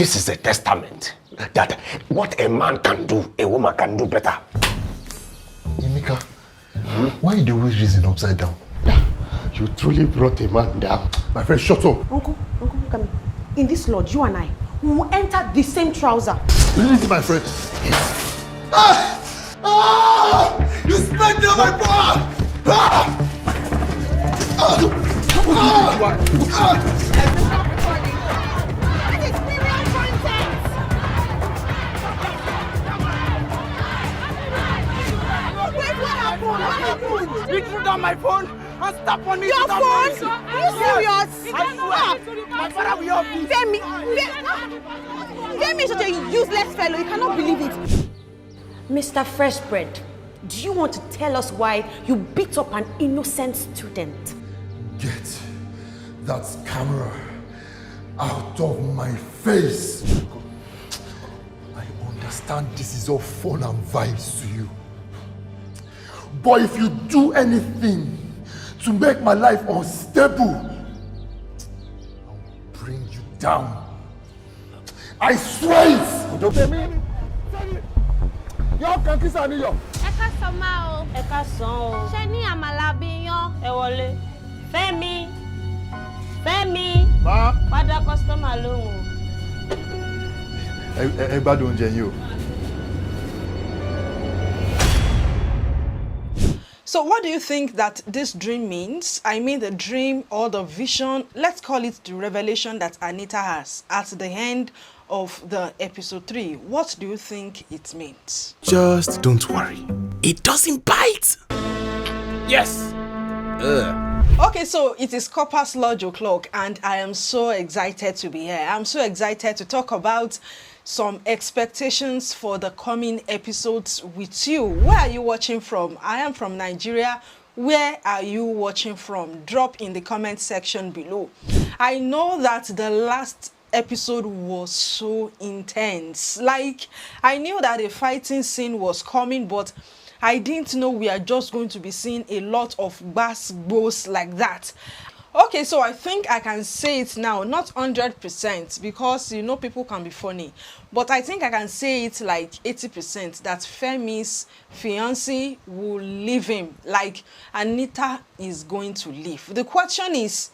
This is a testament that what a man can do, a woman can do better. Emeka, why do you always reason upside down? You truly brought a man down. My friend, shut up. Uncle, come here. In this lodge, you and I, we will enter the same trouser. Listen, my friend. You spent on my blood! You threw down my phone and stop on me. Your phone? Are you serious? My father will help me. Femi is such a useless fellow. You cannot believe it. Mr. Freshbread, do you want to tell us why you beat up an innocent student? Get that camera out of my face. I understand this is all fun and vibes to you. But if you do anything to make my life unstable, I'll bring you down. I swear it! Femi! Your country is New York. Eka soma o. Eka son o. Ṣé ní àmàlà biyan? Ẹ wọlé. Femi. Ma. Padà customer lóhùn. Ẹ gbádùn oúnjẹ yín o. So what do you think that this dream means? I mean the dream or the vision, let's call it the revelation that Anita has at the end of the episode 3. What do you think it means? Just don't worry. It doesn't bite. Yes. Okay, so it is Corpers Lodge o'clock and I am so excited to be here. I'm so excited to talk about some expectations for the coming episodes with you. Where are you watching from? I am from Nigeria. Where are you watching from? Drop in the comment section below. I know that the last episode was so intense. Like, I knew that a fighting scene was coming, but I didn't know we are just going to be seeing a lot of bass like that. Okay, so I think I can say it now, not 100% because you know people can be funny, but I think I can say it like 80% that Femi's fiancé will leave him, like Anita is going to leave. The question is,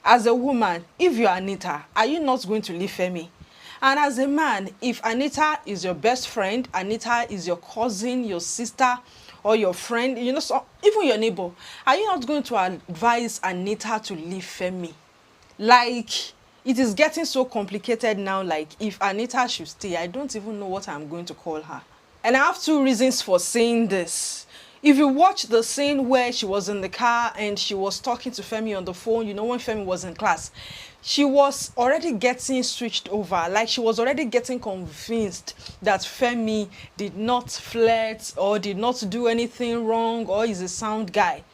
as a woman, if you're Anita, are you not going to leave Femi? And as a man, if Anita is your best friend, Anita is your cousin, your sister, or your friend, you know, so even your neighbor, are you not going to advise Anita to leave Femi? Like, it is getting so complicated now. Like, if Anita should stay, I don't even know what I'm going to call her. And I have 2 reasons for saying this. If you watch the scene where she was in the car and she was talking to Femi on the phone, you know, when Femi was in class, she was already getting switched over. Like, she was already getting convinced that Femi did not flirt or did not do anything wrong or is a sound guy.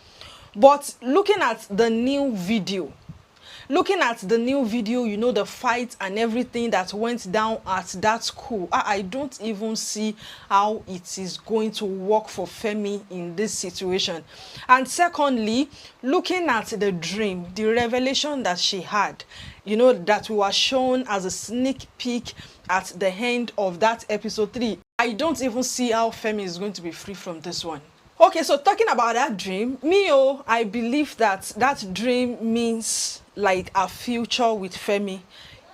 But looking at the new video, you know, the fight and everything that went down at that school, I don't even see how it is going to work for Femi in this situation. And secondly, looking at the dream, the revelation that she had, you know, that we were shown as a sneak peek at the end of that episode 3, I don't even see how Femi is going to be free from this one. Okay, so talking about that dream, I believe that that dream means like a future with Femi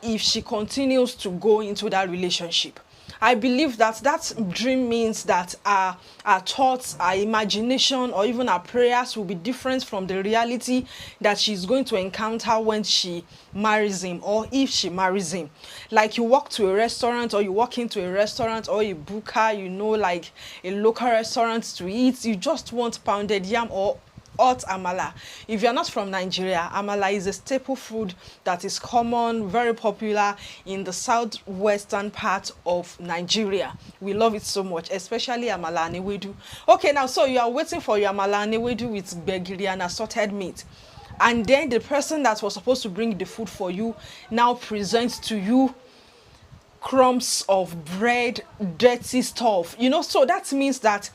if she continues to go into that relationship. I believe that that dream means that our thoughts, our imagination, or even our prayers will be different from the reality that she's going to encounter when she marries him or if she marries him. Like, you walk to a restaurant or you walk into a restaurant or a buka, you know, like a local restaurant to eat, you just want pounded yam or hot amala. If you're not from Nigeria, amala is a staple food that is common, very popular in the southwestern part of Nigeria. We love it so much, especially amala and ewedu. Okay, now, so you are waiting for your amala and ewedu with gbegiri and assorted meat. And then the person that was supposed to bring the food for you now presents to you crumbs of bread, dirty stuff. You know, so that means that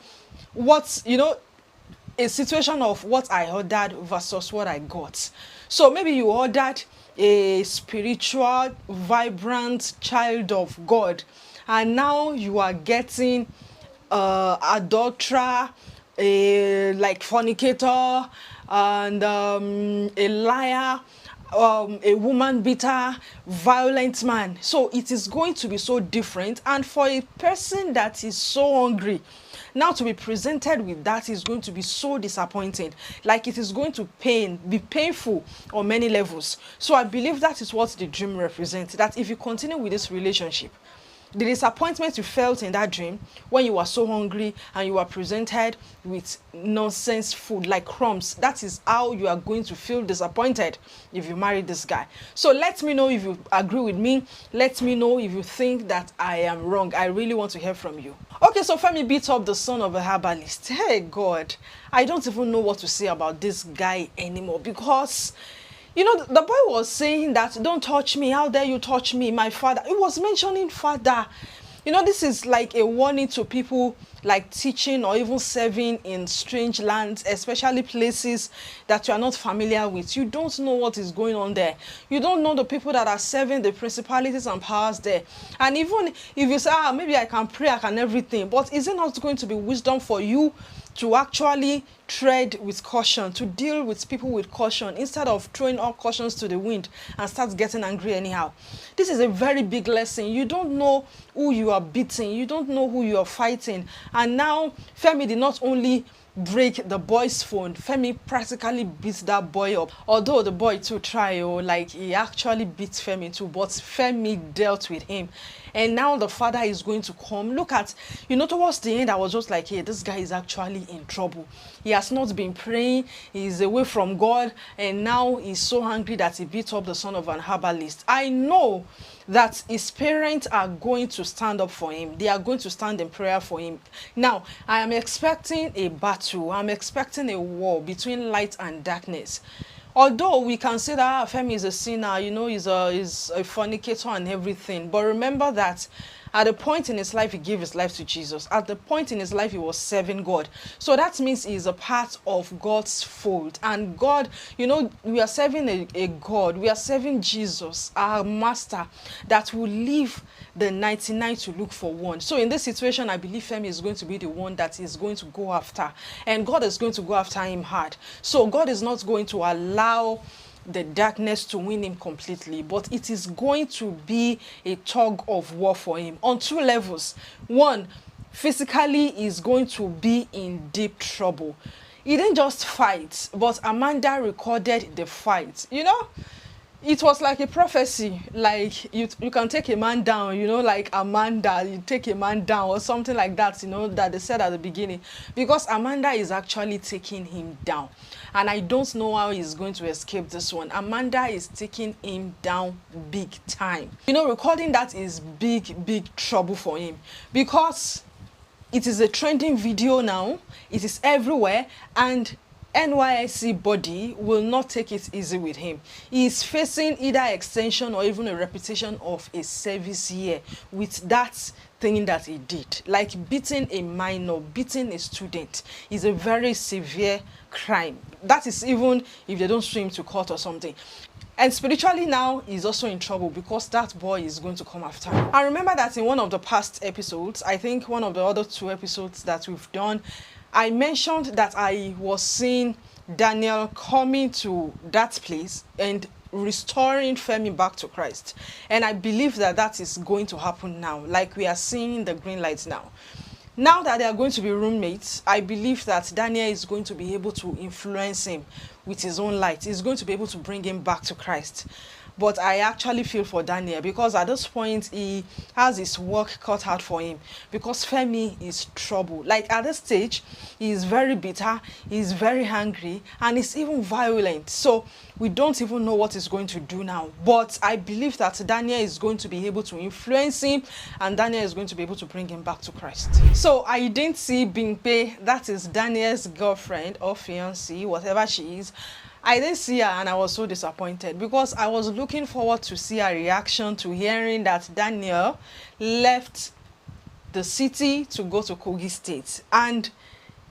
a situation of what I ordered versus what I got. So maybe you ordered a spiritual, vibrant child of God, and now you are getting adulterer, a like fornicator, and a liar, a woman beater, violent man. So it is going to be so different, and for a person that is so hungry, now to be presented with that is going to be so disappointing. Like it is going to be painful on many levels. So I believe that is what the dream represents, that if you continue with this relationship, the disappointment you felt in that dream when you were so hungry and you were presented with nonsense food like crumbs, that is how you are going to feel disappointed if you marry this guy. So let me know if you agree with me. Let me know if you think that I am wrong. I really want to hear from you. Okay, so Femi beat up the son of a herbalist. Hey God, I don't even know what to say about this guy anymore, because you know, the boy was saying that, don't touch me, how dare you touch me, my father. It was mentioning father. You know, this is like a warning to people like teaching or even serving in strange lands, especially places that you are not familiar with. You don't know what is going on there. You don't know the people that are serving the principalities and powers there. And even if you say, maybe I can pray, I can everything, but is it not going to be wisdom for you to actually tread with caution, to deal with people with caution, instead of throwing all cautions to the wind and start getting angry anyhow? This is a very big lesson. You don't know who you are beating. You don't know who you are fighting. And now Femi did not only break the boy's phone, Femi practically beat that boy up. Although the boy too tried, like he actually beat Femi too, but Femi dealt with him. And now the father is going to come. Look at, you know, towards the end, I was just like, hey, this guy is actually in trouble. He has not been praying. He's away from God. And now he's so angry that he beat up the son of an herbalist. I know that his parents are going to stand up for him. They are going to stand in prayer for him. Now, I am expecting a battle. I'm expecting a war between light and darkness. Although we can say that Femi is a sinner, you know, he's a fornicator and everything. But remember that at a point in his life, he gave his life to Jesus. At the point in his life, he was serving God. So that means he's a part of God's fold. And God, you know, we are serving a God. We are serving Jesus, our master, that will leave the 99 to look for one. So in this situation, I believe Femi is going to be the one that is going to go after. And God is going to go after him hard. So God is not going to allow the darkness to win him completely, but it is going to be a tug of war for him on two levels. One, physically is going to be in deep trouble. He didn't just fight, but Amanda recorded the fight. You know, it was like a prophecy, like you can take a man down, you know, like Amanda, you take a man down or something like that, you know, that they said at the beginning, because Amanda is actually taking him down. And I don't know how he's going to escape this one. Amanda is taking him down big time. You know, recording that is big trouble for him, because it is a trending video now. It is everywhere, and NYSC body will not take it easy with him. He is facing either extension or even a reputation of a service year with that thing that he did. Like beating a minor, beating a student is a very severe crime. That is even if they don't sue him to court or something. And spiritually now, he's also in trouble, because that boy is going to come after him. I remember that in one of the past episodes, I think one of the other 2 episodes that we've done, I mentioned that I was seeing Daniel coming to that place and restoring Femi back to Christ. And I believe that that is going to happen now, like we are seeing the green lights now. Now that they are going to be roommates, I believe that Daniel is going to be able to influence him with his own light. He's going to be able to bring him back to Christ. But I actually feel for Daniel, because at this point he has his work cut out for him, because Femi is trouble. Like at this stage, he is very bitter, he's very angry, and he's even violent. So we don't even know what he's going to do now. But I believe that Daniel is going to be able to influence him, and Daniel is going to be able to bring him back to Christ. So I didn't see Bimpe, that is Daniel's girlfriend or fiancée, whatever she is. I didn't see her, and I was so disappointed, because I was looking forward to see her reaction to hearing that Daniel left the city to go to Kogi State. And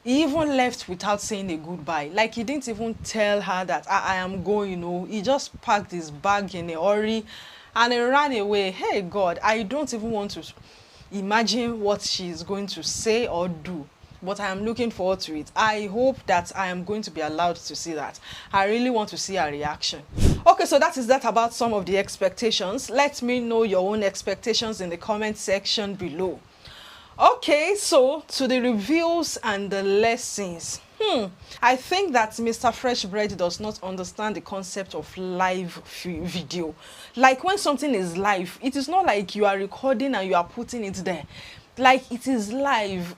He even left without saying a goodbye. Like, he didn't even tell her that I am going, you know. He just packed his bag in a hurry and he ran away. Hey God, I don't even want to imagine what she's going to say or do, but I am looking forward to it. I hope that I am going to be allowed to see that. I really want to see her reaction. Okay, so that is that about some of the expectations. Let me know your own expectations in the comment section below. Okay, so to the reviews and the lessons. I think that Mr. Fresh Bread does not understand the concept of live video. Like, when something is live, it is not like you are recording and you are putting it there. Like, it is live.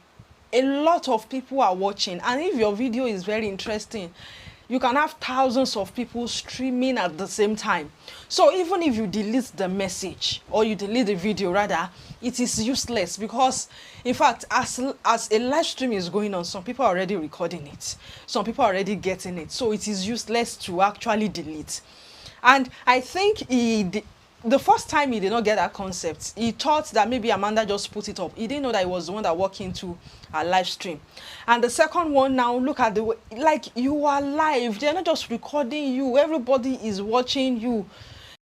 A lot of people are watching, and if your video is very interesting, you can have thousands of people streaming at the same time. So even if you delete the message, or you delete the video rather, it is useless, because in fact, as a live stream is going on, some people are already recording it, some people are already getting it, so it is useless to actually delete. And I think the first time he did not get that concept, he thought that maybe Amanda just put it up. He didn't know that it was the one that walked into a live stream. And the second one, now look at the way, like, you are live, they're not just recording you, everybody is watching you.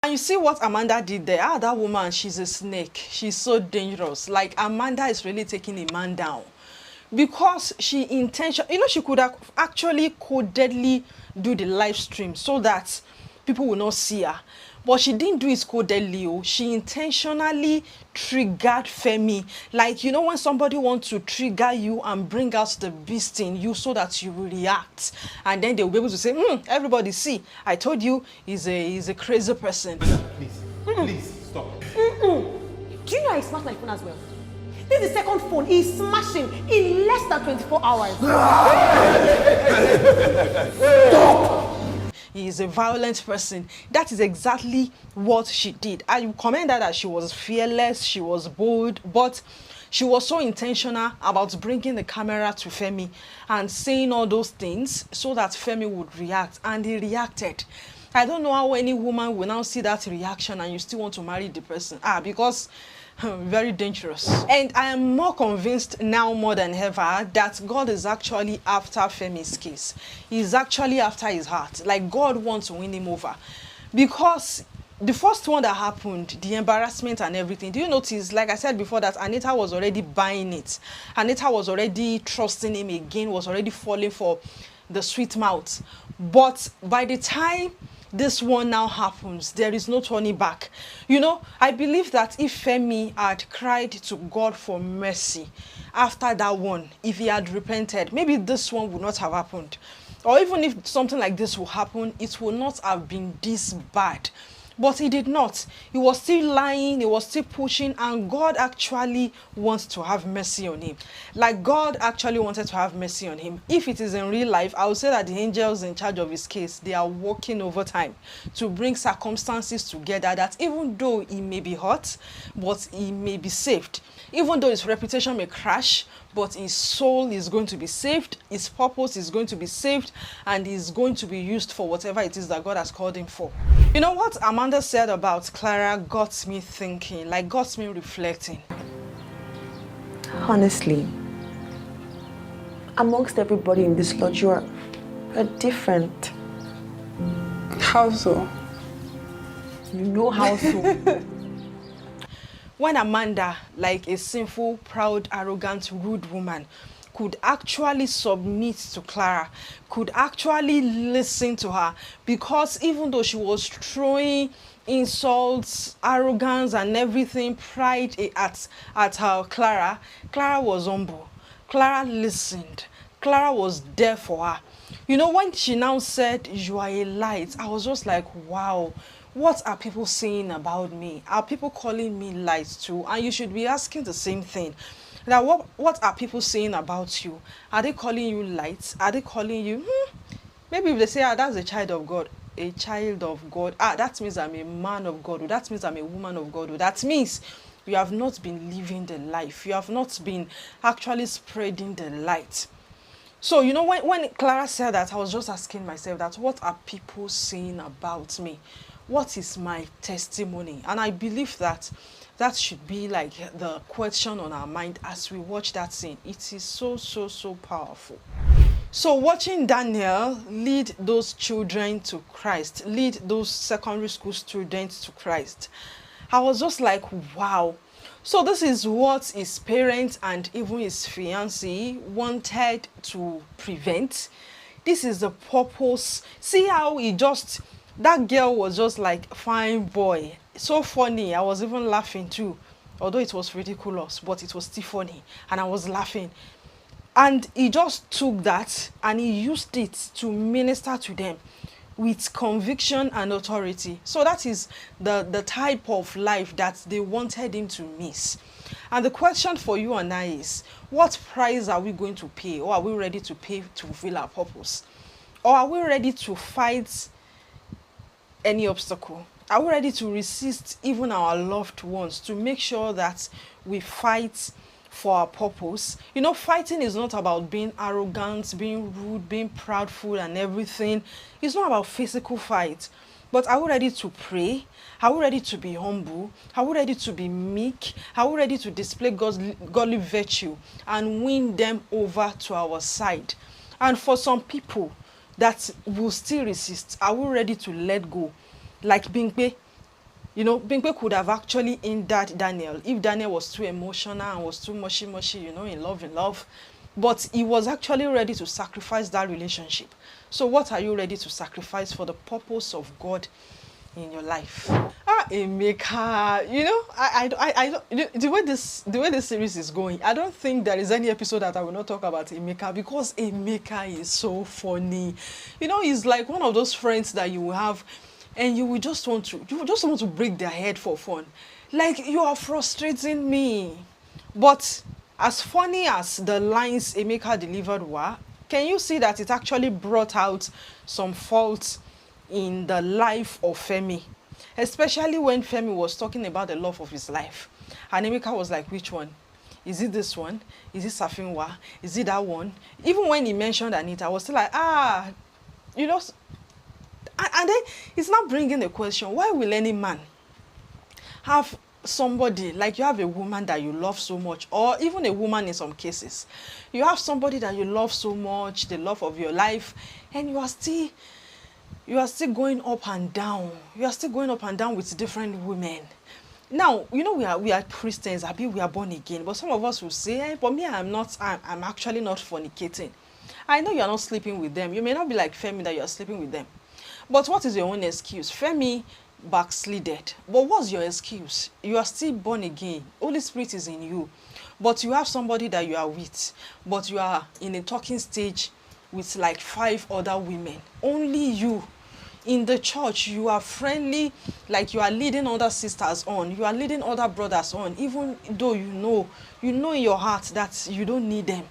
And you see what Amanda did there. Ah, that woman, she's a snake. She's so dangerous. Like, Amanda is really taking a man down, because she intentionally, you know, she could have actually codedly do the live stream so that people will not see her. But she didn't do it codedly. She intentionally triggered Femi. Like, you know, when somebody wants to trigger you and bring out the beast in you so that you will react. And then they'll be able to say, everybody, see, I told you he's a crazy person. Please, please, stop. Do you know I smashed my phone as well? This is the second phone he's smashing in less than 24 hours. Stop! He is a violent person. That is exactly what she did. I commend her that she was fearless, she was bold, but she was so intentional about bringing the camera to Femi and saying all those things so that Femi would react, and he reacted. I don't know how any woman will now see that reaction and you still want to marry the person. Because very dangerous. And I am more convinced now more than ever that God is actually after Femi's case. He's actually after his heart. Like, God wants to win him over. Because the first one that happened, the embarrassment and everything, do you notice, like I said before, that Anita was already buying it. Anita was already trusting him again, was already falling for the sweet mouth. But by the time this one now happens, there is no turning back. You know, I believe that if Femi had cried to God for mercy after that one, if he had repented, maybe this one would not have happened. Or even if something like this will happen, it will not have been this bad. But he did not. He was still lying, he was still pushing, and God actually wants to have mercy on him. Like, God actually wanted to have mercy on him. If it is in real life, I would say that the angels in charge of his case, they are working overtime to bring circumstances together that even though he may be hurt, but he may be saved. Even though his reputation may crash, but his soul is going to be saved, his purpose is going to be saved, and is going to be used for whatever it is that God has called him for. You know what Amanda said about Clara got me thinking, like got me reflecting. Honestly, amongst everybody in this lodge, you are different. How so? You know how so. When Amanda, like a sinful, proud, arrogant, rude woman, could actually submit to Clara, could actually listen to her, because even though she was throwing insults, arrogance and everything, pride at her, Clara was humble. Clara listened. Clara was there for her. You know, when she now said, "You are a light," I was just like, wow. What are people saying about me? Are people calling me light too? And you should be asking the same thing. Now, what are people saying about you? Are they calling you light? Are they calling you, maybe if they say, that's a child of God. A child of God. That means I'm a man of God. Or that means I'm a woman of God. Or that means you have not been living the life. You have not been actually spreading the light. So, you know, when Clara said that, I was just asking myself that, what are people saying about me? What is my testimony? And I believe that That should be like the question on our mind as we watch that scene. It is so powerful. So watching Daniel lead those children to Christ, lead those secondary school students to Christ, I was just like, wow. So this is what his parents and even his fiancée wanted to prevent. This is the purpose. See how that girl was just like, fine boy. So funny. I was even laughing too. Although it was ridiculous, but it was still funny. And I was laughing. And he just took that and he used it to minister to them with conviction and authority. So that is the type of life that they wanted him to miss. And the question for you and I is, what price are we going to pay? Or are we ready to pay to fulfill our purpose? Or are we ready to fight any obstacle? Are we ready to resist even our loved ones to make sure that we fight for our purpose? You know, fighting is not about being arrogant, being rude, being proudful and everything. It's not about physical fight. But are we ready to pray? Are we ready to be humble? Are we ready to be meek? Are we ready to display godly virtue and win them over to our side? And for some people that will still resist, are we ready to let go? Like Bingpe. You know, Bingpe could have actually hindered Daniel if Daniel was too emotional and was too mushy, you know, in love. But he was actually ready to sacrifice that relationship. So what are you ready to sacrifice for the purpose of God in your life? Emeka, you know, the way this series is going, I don't think there is any episode that I will not talk about Emeka, because Emeka is so funny. You know, he's like one of those friends that you will have and you just want to break their head for fun. Like, you are frustrating me. But as funny as the lines Emeka delivered were, can you see that it actually brought out some faults in the life of Femi? Especially when Femi was talking about the love of his life. And Emeka was like, which one? Is it this one? Is it Safinwa? Is it that one? Even when he mentioned Anita, I was still like, you know. And then it's not bringing the question, why will any man have somebody, like you have a woman that you love so much, or even a woman in some cases, you have somebody that you love so much, the love of your life, and you are still going up and down. You are still going up and down with different women. Now, you know, we are Christians, we are born again, but some of us will say, but me, I'm actually not fornicating. I know you are not sleeping with them. You may not be like Femi that you are sleeping with them. But what is your own excuse? Femi backslided. But what's your excuse? You are still born again. Holy Spirit is in you. But you have somebody that you are with. But you are in a talking stage with like 5 other women. Only you. In the church, you are friendly, like you are leading other sisters on. You are leading other brothers on. Even though you know in your heart that you don't need them.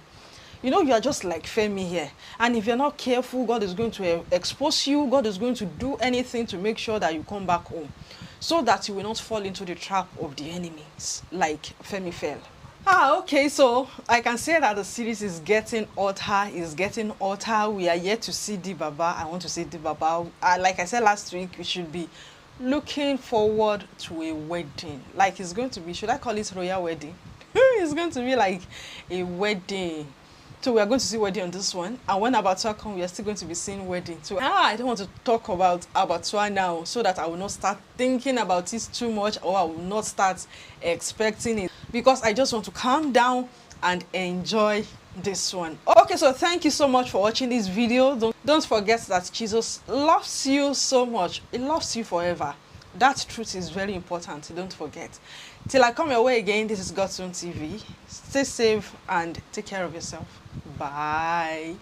You know, you are just like Femi here. And if you're not careful, God is going to expose you. God is going to do anything to make sure that you come back home, so that you will not fall into the trap of the enemies, like Femi fell. Okay, so I can say that the series is getting hotter, We are yet to see Di Baba. I want to see Di Baba. Like I said last week, we should be looking forward to a wedding. Like it's going to be, should I call it royal wedding? It's going to be like a wedding. So we are going to see wedding on this one. And when Abattoir comes, we are still going to be seeing wedding. So I don't want to talk about Abattoir now, so that I will not start thinking about it too much, or I will not start expecting it, because I just want to calm down and enjoy this one. Okay, so thank you so much for watching this video. Don't forget that Jesus loves you so much. He loves you forever. That truth is very important. Don't forget. Till I come your way again, this is God's Own TV. Stay safe and take care of yourself. Bye.